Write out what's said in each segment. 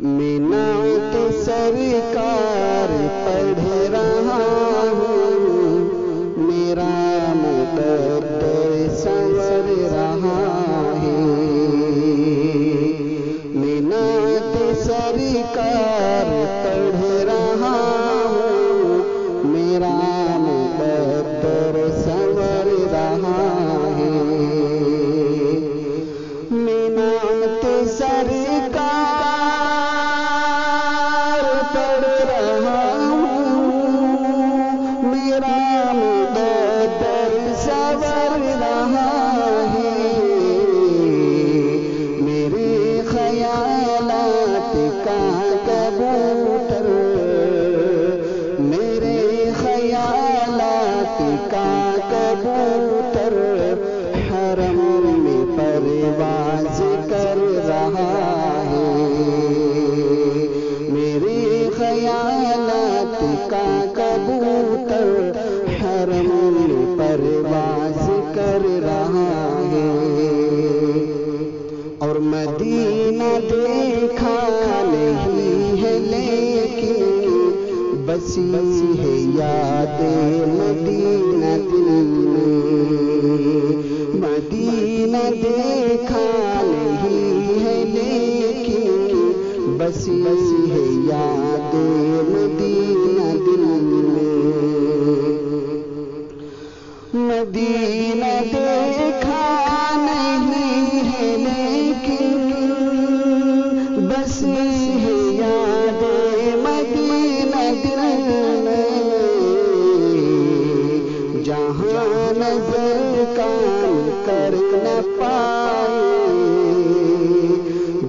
نعت سرکار پڑھ رہا ہوں، میرا مقدر سنور رہا ہے۔ نعت سرکار پڑھ رہا ہوں، میرا مقدر سنور رہا ہے۔ نعت سرکار پڑھ رہا ہوں، میرا مقدر سنور رہا ہے۔ میرے خیالات کا کبوتر، میرے خیالات کا کبوتر حرم میں پرواز کر رہا ہے۔ میرے خیالات کا کبوتر حرم میں پرواز کر رہا ہے۔ اور مدینہ دیکھا نہیں ہے لیکن بسی ہے یاد مدینہ دل میں۔ مدینہ دیکھا نہیں ہے لیکن بسی ہے یاد مدینہ دل میں۔ مدینہ دیکھا نہیں ہے لیکن بسی ہے یاد مدینہ دل میں۔ جہاں نظر کام کر نہ پائے،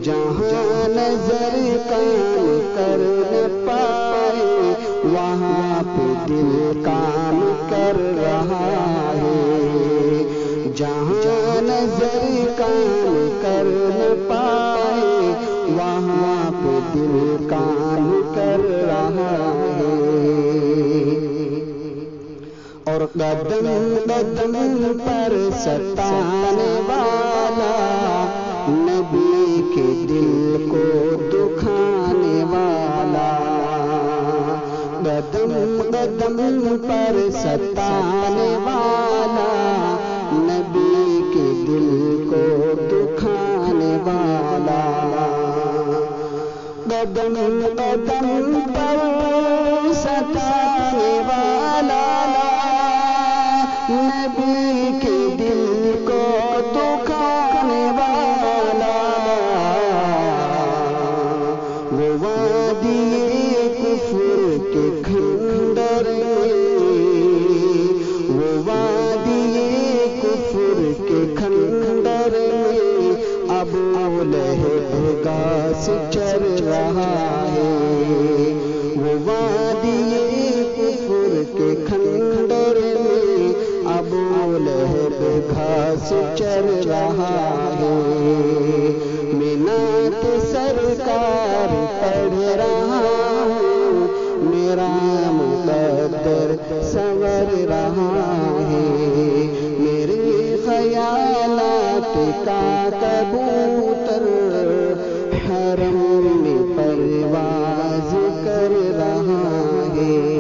جہاں نظر کام کر نہ پائے، وہاں پہ دل کام کر رہا ہے۔ جہاں نظر کام کر نہ پائے، وہاں پہ دل کام کر رہا ہے۔ اور قدم قدم پر ستانے والا، نبی کے دل کو دکھانے والا۔ قدم قدم پر ستانے والا، نبی کے دل کو دکھانے والا۔ قدم قدم پر ستانے والا، نبی کے دل کو دکھانے والا۔ وہ وادی کفر کے کھنڈر میں، وہ وادی کفر کے کھنڈر میں ابو لہب گھاس چر رہا ہے۔ وہ وادی کفر کے کھنڈر میں ابو لہب گھاس چر رہا ہے۔ نعت سرکار پڑھ رہا ہوں، میرا مقدر سنور رہا ہے۔ میرے خیالات کا کبوتر حرم میں پرواز کر رہا ہے۔